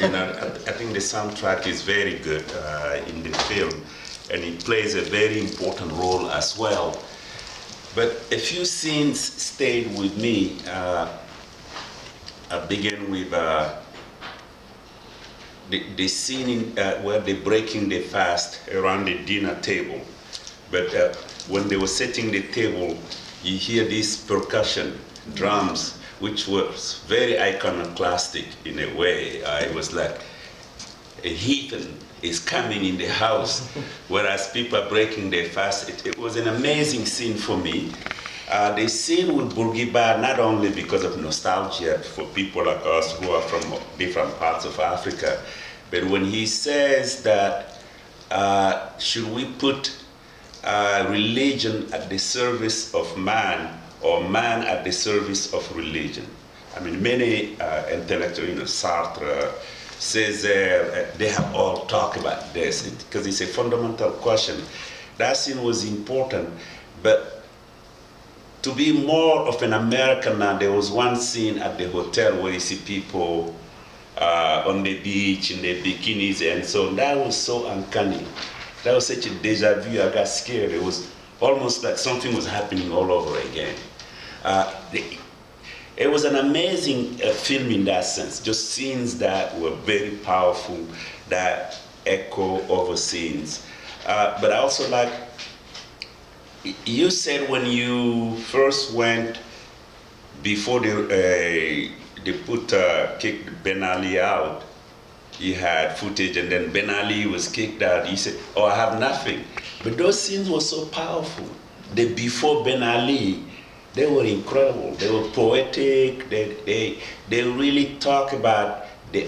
I think the soundtrack is very good in the film, and it plays a very important role as well. But a few scenes stayed with me. I begin with the scene where they're breaking the fast around the dinner table. But when they were setting the table, you hear this percussion, drums, which was very iconoclastic in a way. It was like a heathen is coming in the house, whereas people are breaking their fast. It was an amazing scene for me. The scene with Bourguiba, not only because of nostalgia for people like us who are from different parts of Africa, but when he says that should we put religion at the service of man, or man at the service of religion? I mean, many intellectuals, Sartre, Césaire, they have all talked about this because it's a fundamental question. That scene was important, but to be more of an American now, there was one scene at the hotel where you see people on the beach in their bikinis, and so that was so uncanny. That was such a deja vu. I got scared. It was almost like something was happening all over again. It was an amazing film in that sense, just scenes that were very powerful, that echo over scenes. But I also like, you said when you first went, before they kicked Ben Ali out, you had footage, and then Ben Ali was kicked out. You said, oh, I have nothing. But those scenes were so powerful. The before Ben Ali, they were incredible. They were poetic. They really talk about the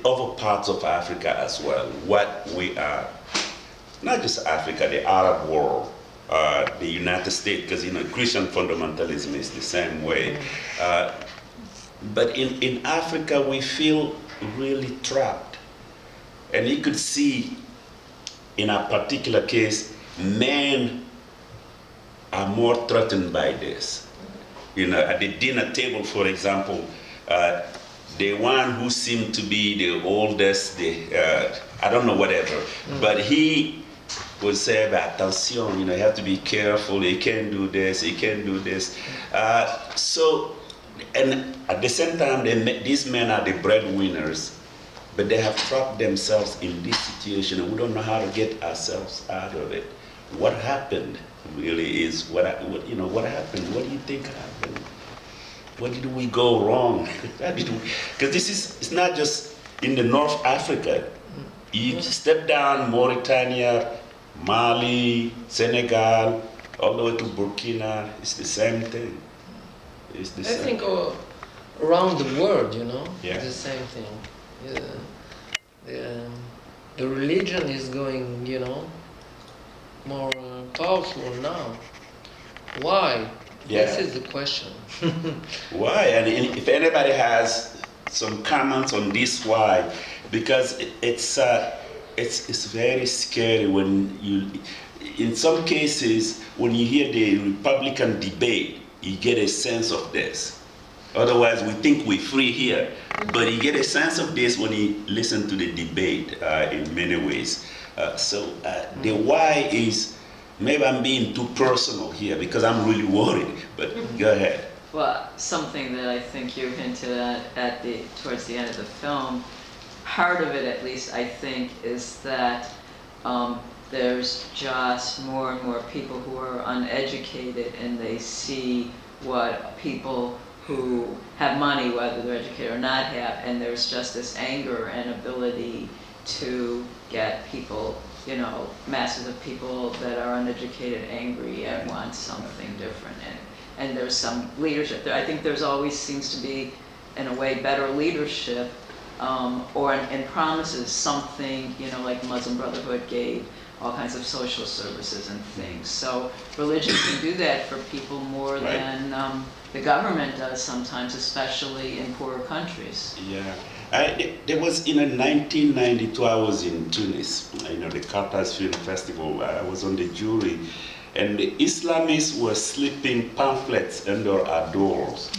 other parts of Africa as well, what we are. Not just Africa, the Arab world, the United States, because Christian fundamentalism is the same way. But in Africa, we feel really trapped. And you could see, in a particular case, men are more threatened by this. At the dinner table, for example, the one who seemed to be the oldest, I don't know, whatever, but he would say, attention, you have to be careful, you can't do this, you can't do this. And at the same time, these men are the breadwinners, but they have trapped themselves in this situation, and we don't know how to get ourselves out of it. What happened really is what happened? What do you think happened? What did we go wrong? Because it's not just in the North Africa. You step down Mauritania, Mali, Senegal, all the way to Burkina, it's the same thing. I think around the world, yeah. It's the same thing. The religion is going, more powerful now. Why? Yeah. This is the question. Why? And if anybody has some comments on this, why? Because it's very scary when in some cases, when you hear the Republican debate, you get a sense of this. Otherwise, we think we're free here. But you get a sense of this when you listen to the debate in many ways. The why is, maybe I'm being too personal here because I'm really worried, but go ahead. Well, something that I think you hinted at towards the end of the film, part of it at least, I think, is that there's just more and more people who are uneducated, and they see what people who have money, whether they're educated or not, have, and there's just this anger and ability to get people, masses of people that are uneducated angry and want something different. And there's some leadership there. I think there's always seems to be, in a way, better leadership, and promises something, like Muslim Brotherhood gave all kinds of social services and things. So religion can do that for people more than the government does sometimes, especially in poorer countries. Yeah. There was, in 1992, I was in Tunis, the Carthage Film Festival. I was on the jury, and the Islamists were slipping pamphlets under our doors.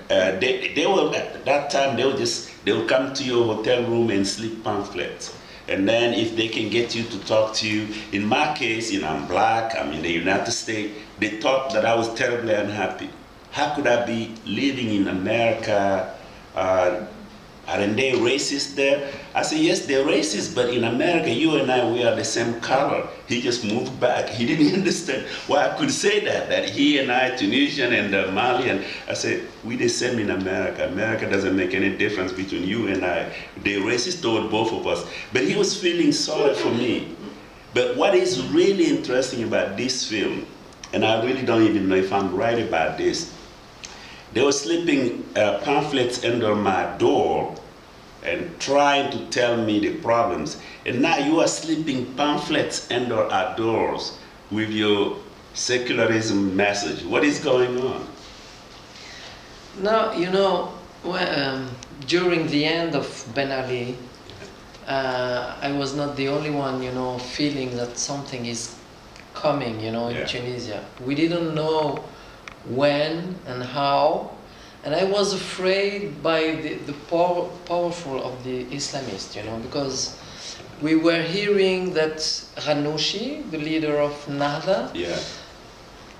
They were at that time they would come to your hotel room and slip pamphlets. And then if they can get you to talk to you, in my case, I'm black, I'm in the United States, they thought that I was terribly unhappy. How could I be living in America? Aren't they racist there? I said, yes, they're racist, but in America, you and I, we are the same color. He just moved back. He didn't understand why I could say that he and I, Tunisian and Malian. I said, we the same in America. America doesn't make any difference between you and I. They're racist toward both of us. But he was feeling sorry for me. But what is really interesting about this film, and I really don't even know if I'm right about this, they were slipping pamphlets under my door and trying to tell me the problems. And now you are slipping pamphlets under our doors with your secularism message. What is going on? Now, during the end of Ben Ali, I was not the only one, feeling that something is coming, in Tunisia. We didn't know when and how, and I was afraid by the powerful of the Islamists, because we were hearing that Ghannouchi, the leader of Nahda,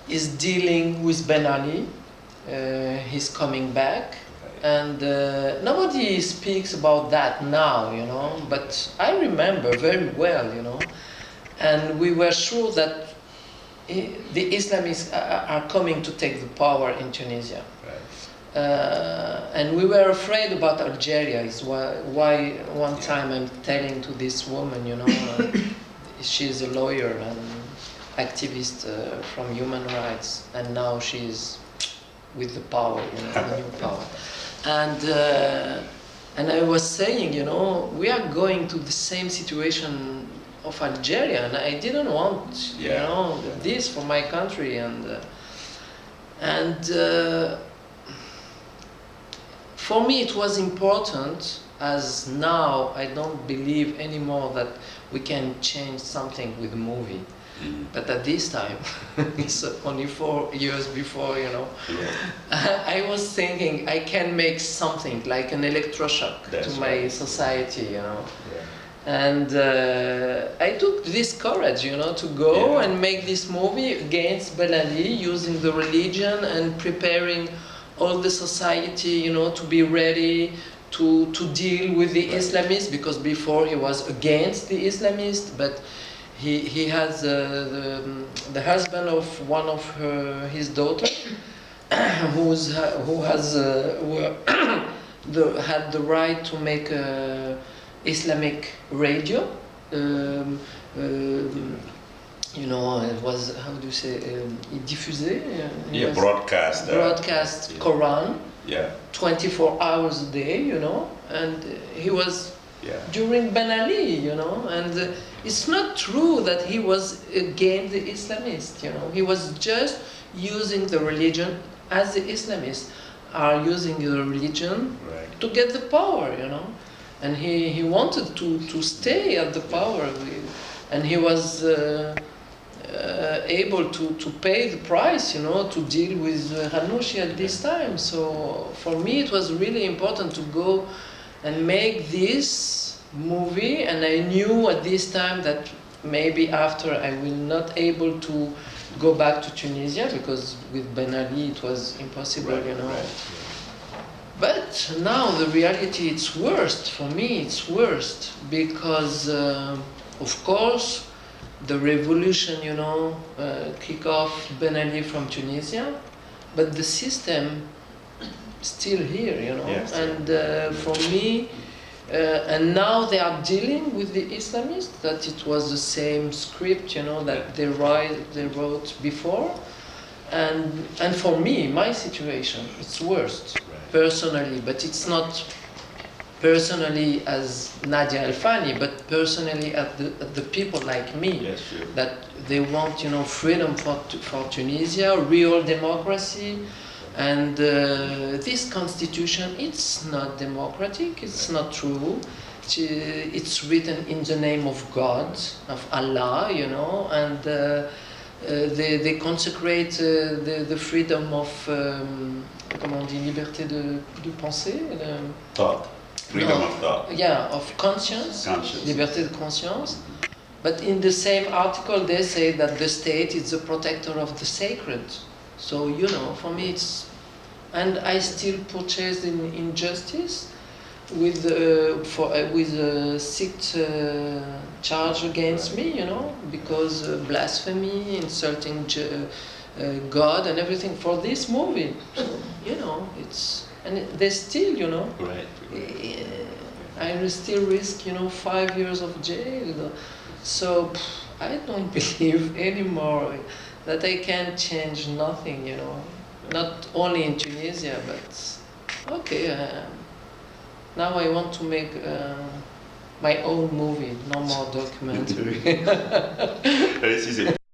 is dealing with Ben Ali. He's coming back, and nobody speaks about that now, but I remember very well, and we were sure that the Islamists are coming to take the power in Tunisia. Right. And we were afraid about Algeria. Is why one time I'm telling to this woman, she's a lawyer and activist from human rights, and now she's with the power, the new power. And I was saying, we are going to the same situation of Algeria, and I didn't want, this for my country, and for me it was important, as now I don't believe anymore that we can change something with a movie. But at this time, it's only 4 years before, I was thinking I can make something like an electroshock to my society, And I took this courage, to go and make this movie against Ben Ali, using the religion and preparing all the society, to be ready to deal with the Islamists, because before he was against the Islamists, but he has the husband of one of his daughters, who had the right to make a Islamic radio, it was, how do you say, diffusé? Broadcast. Broadcast Quran, 24 hours a day, and he was during Ben Ali, and it's not true that he was against the Islamists, he was just using the religion as the Islamists are using the religion to get the power, and he wanted to stay at the power, and he was able to pay the price, to deal with Ghannouchi at this time. So for me it was really important to go and make this movie, and I knew at this time that maybe after I will not able to go back to Tunisia, because with Ben Ali it was impossible, But now the reality, it's worst. For me, it's worst because, of course, the revolution, kick off Ben Ali from Tunisia, but the system still here, And for me, and now they are dealing with the Islamists, that it was the same script, that they wrote before, and for me, my situation, it's worst. Personally, but it's not personally as Nadia El Fani, but personally at the people like me, that they want, freedom for Tunisia, real democracy, and this constitution, it's not democratic, it's not true. It's written in the name of God, of Allah, and they consecrate the freedom of, comment on dit, liberté de penser? Thought. Freedom of thought. Yeah, of conscience. Conscience. Liberté de conscience. But in the same article, they say that the state is the protector of the sacred. So, you know, for me it's... And I still purchase in justice with a sixth charge against me, you know, because blasphemy, insulting God and everything for this movie. So, you know, it's... And they still, you know... Right. I will still risk, you know, 5 years of jail. You know. So I don't believe anymore that I can change nothing, you know. Not only in Tunisia, but okay. Now I want to make my own movie, no more documentary. This is it.